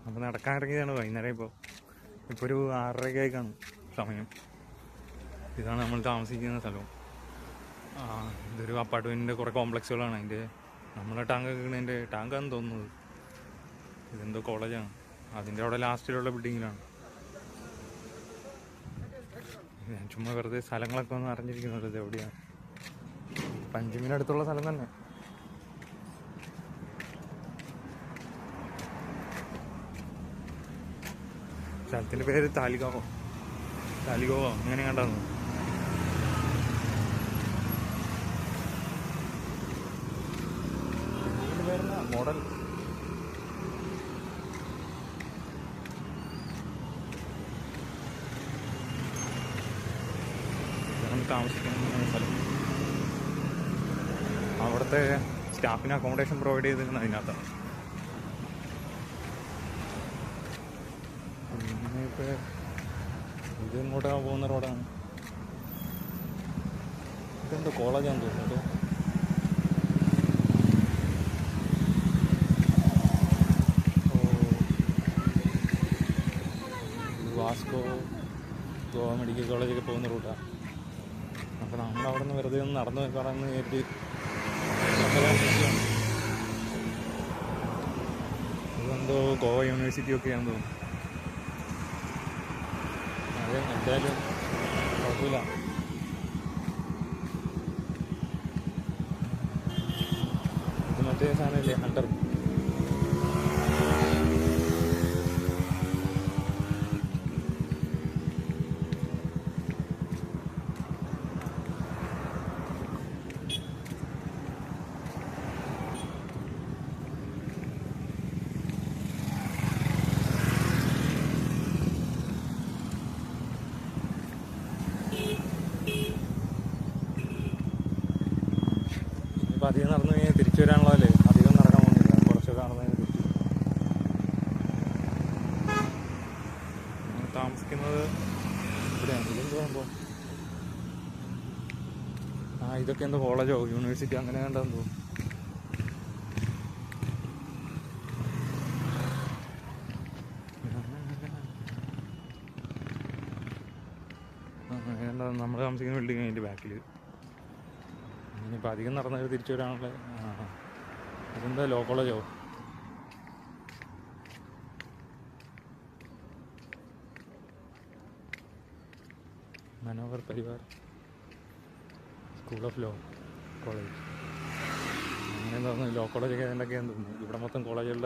അപ്പോൾ നടക്കാൻ ഇറങ്ങിയതാണ് വൈകുന്നേരം. ഇപ്പോൾ ഒരു 6:30 കാണും സമയം. ഇതാണ് നമ്മൾ താമസിക്കുന്ന സ്ഥലം. ഇതൊരു അപ്പാർട്ട്മെൻറ്റിൻ്റെ കുറേ കോംപ്ലക്സുകളാണ്. അതിൻ്റെ നമ്മളെ ടാങ്കൊക്കെ ടാങ്കാണെന്ന് തോന്നുന്നത്. ഇതെന്തോ കോളേജാണ്. അതിൻ്റെ അവിടെ ലാസ്റ്റിലുള്ള ബിൽഡിങ്ങിലാണ് ഞാൻ ചുമ്മാ വെറുതെ സ്ഥലങ്ങളൊക്കെ ഒന്ന് അറിഞ്ഞിരിക്കുന്നത്. ഇത് എവിടെയാണ്? പഞ്ചമിനടുത്തുള്ള സ്ഥലം തന്നെ. സ്ഥലത്തിൻ്റെ പേര് താലിഗാവോ അങ്ങനെ കണ്ടായിരുന്നു. മോഡൽ താമസിക്കുന്ന സ്ഥലം. അവിടുത്തെ സ്റ്റാഫിന് അക്കോമഡേഷൻ പ്രൊവൈഡ് ചെയ്തിരുന്നത് അതിനകത്താണ്. പിന്നെ ഇപ്പോൾ ഇത് ഇങ്ങോട്ട് പോകുന്ന റോഡാണ്. ഇതെന്തോ കോളേജാന്ന് തോന്നുന്നു. വാസ്കോ ഗോവ മെഡിക്കൽ കോളേജൊക്കെ പോകുന്ന റൂട്ടാണ്. അപ്പോൾ നമ്മളവിടെ നിന്ന് വെറുതെ ഒന്ന് നടന്നു വെക്കാറെന്ന് കരുതി. ഇതെന്തോ ഗോവ യൂണിവേഴ്സിറ്റി ഒക്കെയാണെന്ന് തോന്നുന്നു. അതെ, എന്തായാലും കുഴപ്പമില്ല. ഇത് മറ്റേ സാധനമില്ലേ, ഹണ്ടർ. ഇപ്പം അധികം നടന്നു കഴിഞ്ഞാൽ തിരിച്ചു വരാനുള്ളതല്ലേ. അധികം നടക്കാൻ പോകുന്നില്ല, കുറച്ചൊക്കെ നടന്നതിന് തിരിച്ചു. താമസിക്കുന്നത് ഇവിടെയാണ്. ഇതെന്തോ സംഭവം? ഇതൊക്കെ എന്തോ കോളേജോ യൂണിവേഴ്സിറ്റി അങ്ങനെ കണ്ടെന്ന് തോന്നുന്നു. നമ്മൾ താമസിക്കുന്ന ബിൽഡിങ് അതിൻ്റെ ബാക്കിൽ. ഇനിയിപ്പോൾ അധികം നടന്നത് തിരിച്ചു വരാനുള്ള. ഇതെന്താ ലോ കോളേജോ? Manohar Parivar school of law college അങ്ങനെ തോന്നുന്നു. ലോ കോളേജൊക്കെ എന്തൊക്കെയാണെന്ന് തോന്നുന്നു. ഇവിടെ മൊത്തം കോളേജുകളുടെ